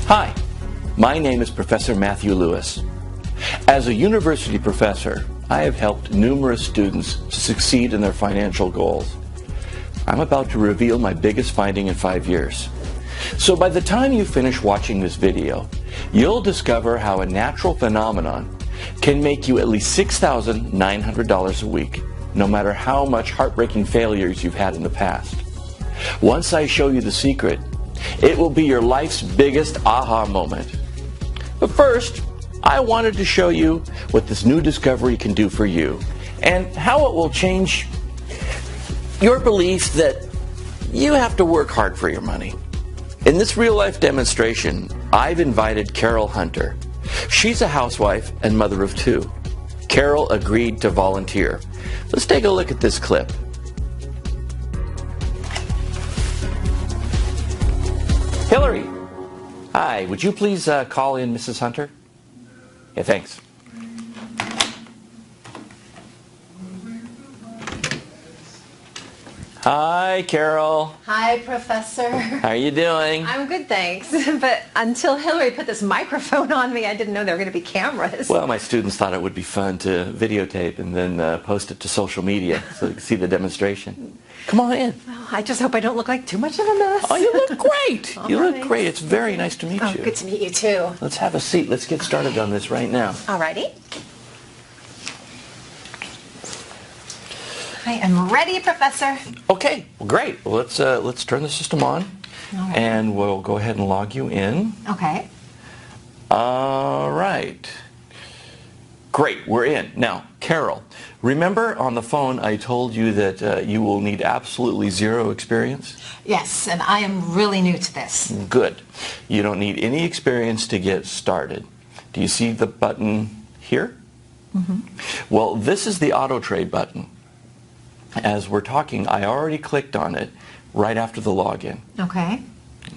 Hi, my name is Professor Matthew Lewis. As a university professor, I have helped numerous students to succeed in their financial goals. I'm about to reveal my biggest finding in 5 years. So by the time you finish watching this video, you'll discover how a natural phenomenon can make you at least $6,900 a week, no matter how much heartbreaking failures you've had in the past. Once I show you the secret, it will be your life's biggest aha moment. But first, I wanted to show you what this new discovery can do for you and how it will change your belief that you have to work hard for your money. In this real-life demonstration, I've invited Carol Hunter. She's a housewife and mother of 2. Carol agreed to volunteer. Let's take a look at this clip. Hillary, hi, would you please call in Mrs. Hunter? Yeah, thanks. Hi, Carol. Hi, Professor. How are you doing? I'm good, thanks. But until Hillary put this microphone on me, I didn't know there were going to be cameras. Well, my students thought it would be fun to videotape and then post it to social media so you can see the demonstration. Come on in. Well, I just hope I don't look like too much of a mess. Oh, you look great. You right. look great. It's very nice to meet you. Good to meet you, too. Let's have a seat. Let's get started on this right now. Alrighty. I am ready, Professor. Okay, well, great. Well, let's turn the system on, right. And we'll go ahead and log you in. Okay. All right. Great, we're in. Now, Carol, remember on the phone I told you that you will need absolutely zero experience? Yes, and I am really new to this. Good. You don't need any experience to get started. Do you see the button here? Mm-hmm. Well, this is the auto trade button. As we're talking, I already clicked on it right after the login. Okay.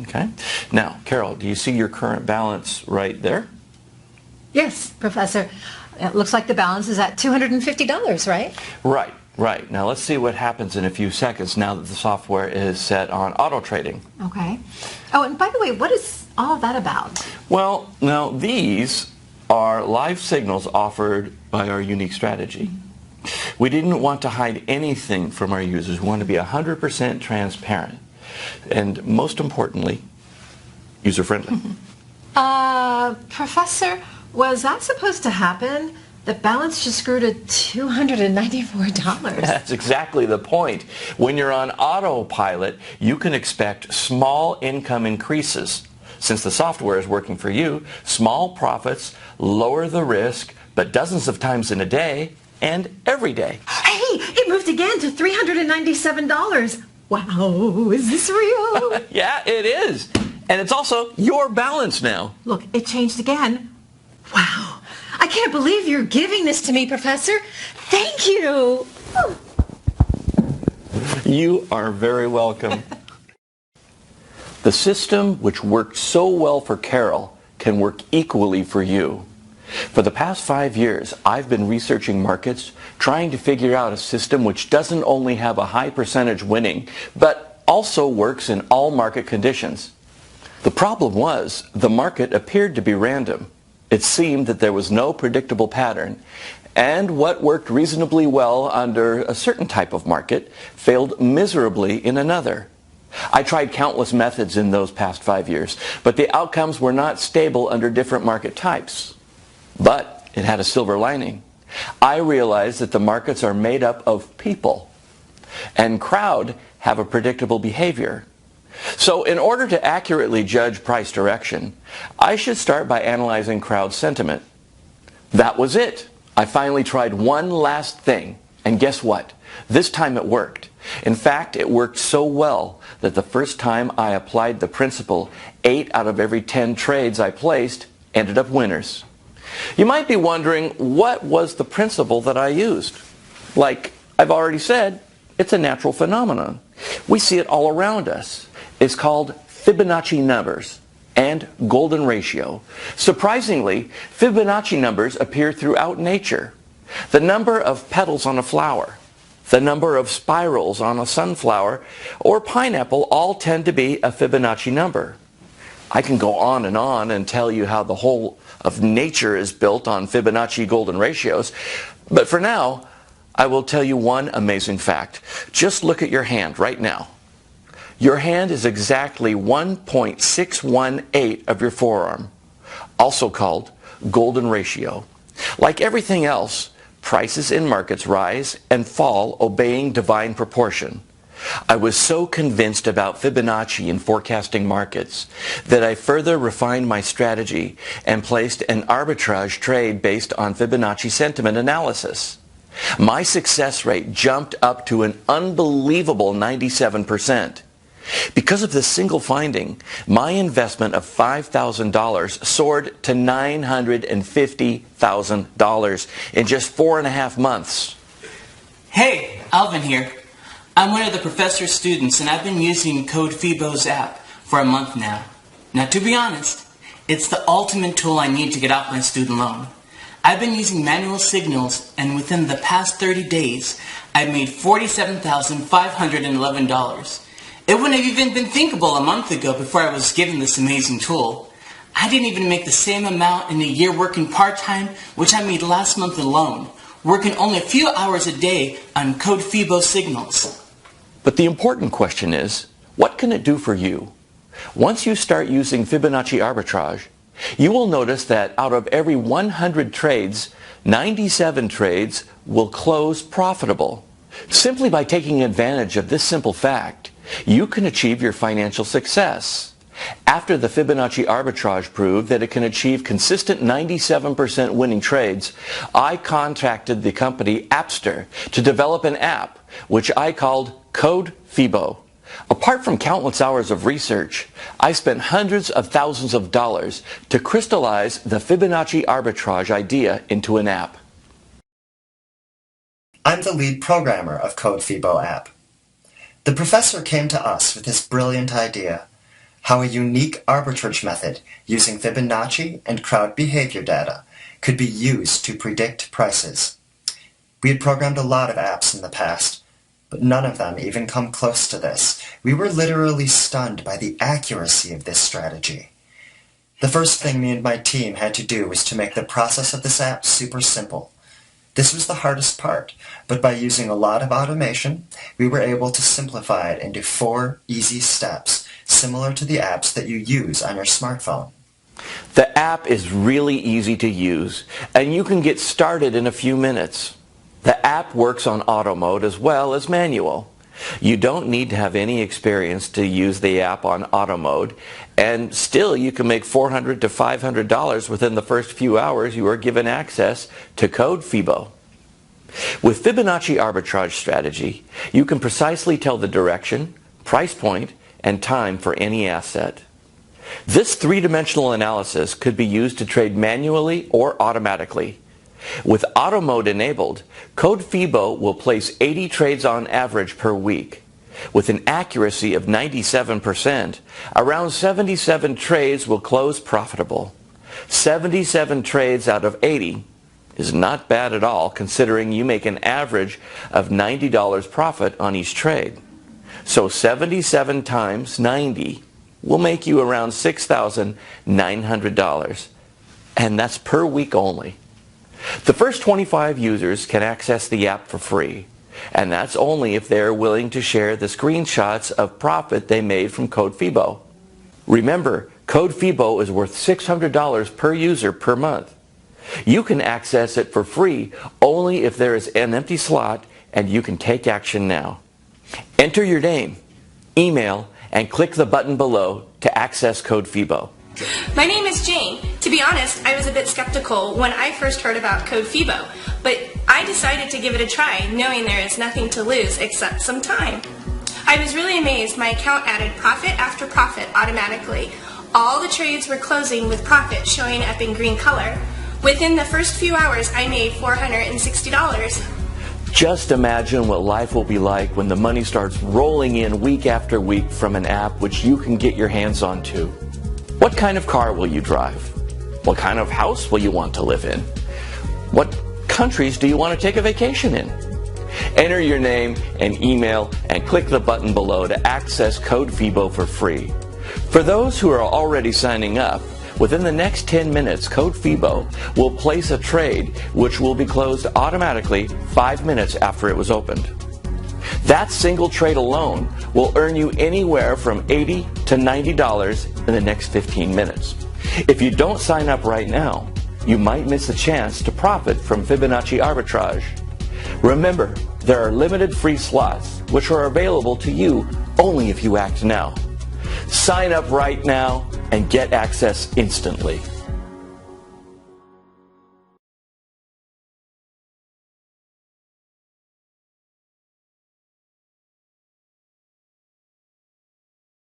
Okay. Now, Carol, do you see your current balance right there? Yes, Professor. It looks like the balance is at $250, right? Right. Now, let's see what happens in a few seconds now that the software is set on auto trading. Okay. Oh, and by the way, what is all of that about? Well, now these are live signals offered by our unique strategy. We didn't want to hide anything from our users. We want to be 100% transparent. And most importantly, user-friendly. Professor, was that supposed to happen? The balance just grew to $294. That's exactly the point. When you're on autopilot, you can expect small income increases. Since the software is working for you, small profits lower the risk, but dozens of times in a day, and every day. Hey, it moved again to $397. Wow, is this real? Yeah, it is. And it's also your balance now. Look, it changed again. Wow, I can't believe you're giving this to me, Professor. Thank you. You are very welcome. The system which worked so well for Carol can work equally for you. For the past 5 years, I've been researching markets, trying to figure out a system which doesn't only have a high percentage winning, but also works in all market conditions. The problem was, the market appeared to be random. It seemed that there was no predictable pattern, and what worked reasonably well under a certain type of market failed miserably in another. I tried countless methods in those past 5 years, but the outcomes were not stable under different market types. But it had a silver lining. I realized that the markets are made up of people, and crowd have a predictable behavior. So in order to accurately judge price direction, I should start by analyzing crowd sentiment. That was it. I finally tried one last thing, and guess what? This time it worked. In fact, it worked so well that the first time I applied the principle, 8 out of every 10 trades I placed ended up winners. You might be wondering, what was the principle that I used? Like I've already said, it's a natural phenomenon. We see it all around us. It's called Fibonacci numbers and golden ratio. Surprisingly, Fibonacci numbers appear throughout nature. The number of petals on a flower, the number of spirals on a sunflower or pineapple all tend to be a Fibonacci number. I can go on and tell you how the whole of nature is built on Fibonacci golden ratios, but for now, I will tell you one amazing fact. Just look at your hand right now. Your hand is exactly 1.618 of your forearm, also called golden ratio. Like everything else, prices in markets rise and fall obeying divine proportion. I was so convinced about Fibonacci in forecasting markets that I further refined my strategy and placed an arbitrage trade based on Fibonacci sentiment analysis. My success rate jumped up to an unbelievable 97%. Because of this single finding, my investment of $5,000 soared to $950,000 in just 4.5 months. Hey, Alvin here. I'm one of the professor's students, and I've been using CodeFibo's app for a month now. Now, to be honest, it's the ultimate tool I need to get off my student loan. I've been using manual signals, and within the past 30 days, I've made $47,511. It wouldn't have even been thinkable a month ago before I was given this amazing tool. I didn't even make the same amount in a year working part-time, which I made last month alone, working only a few hours a day on CodeFibo signals. But the important question is, what can it do for you? Once you start using Fibonacci arbitrage, you will notice that out of every 100 trades, 97 trades will close profitable. Simply by taking advantage of this simple fact, you can achieve your financial success. After the Fibonacci arbitrage proved that it can achieve consistent 97% winning trades, I contacted the company Appster to develop an app, which I called CodeFibo. Apart from countless hours of research, I spent hundreds of thousands of dollars to crystallize the Fibonacci arbitrage idea into an app. I'm the lead programmer of CodeFibo app. The professor came to us with this brilliant idea, how a unique arbitrage method using Fibonacci and crowd behavior data could be used to predict prices. We had programmed a lot of apps in the past, but none of them even come close to this. We were literally stunned by the accuracy of this strategy. The first thing me and my team had to do was to make the process of this app super simple. This was the hardest part, but by using a lot of automation, we were able to simplify it into 4 easy steps, similar to the apps that you use on your smartphone. The app is really easy to use, and you can get started in a few minutes. The app works on auto mode as well as manual. You don't need to have any experience to use the app on auto mode, and still you can make $400 to $500 within the first few hours you are given access to CodeFibo. With Fibonacci arbitrage strategy, you can precisely tell the direction, price point, and time for any asset. This three-dimensional analysis could be used to trade manually or automatically. With auto mode enabled, CodeFibo will place 80 trades on average per week. With an accuracy of 97%, around 77 trades will close profitable. 77 trades out of 80 is not bad at all, considering you make an average of $90 profit on each trade. So 77 times 90 will make you around $6,900, and that's per week only. The first 25 users can access the app for free, and that's only if they're willing to share the screenshots of profit they made from CodeFibo. Remember, CodeFibo is worth $600 per user per month. You can access it for free only if there is an empty slot and you can take action now. Enter your name, email, and click the button below to access CodeFibo. My name is Jane. To be honest, I was a bit skeptical when I first heard about CodeFibo, but I decided to give it a try, knowing there is nothing to lose except some time. I was really amazed. My account added profit after profit automatically. All the trades were closing with profit showing up in green color. Within the first few hours, I made $460. Just imagine what life will be like when the money starts rolling in week after week from an app which you can get your hands onto. What kind of car will you drive? What kind of house will you want to live in? What countries do you want to take a vacation in? Enter your name and email and click the button below to access CodeFibo for free. For those who are already signing up, within the next 10 minutes, CodeFibo will place a trade which will be closed automatically 5 minutes after it was opened. That single trade alone will earn you anywhere from $80 to $90 in the next 15 minutes. If you don't sign up right now, you might miss a chance to profit from Fibonacci arbitrage. Remember, there are limited free slots which are available to you only if you act now. Sign up right now and get access instantly.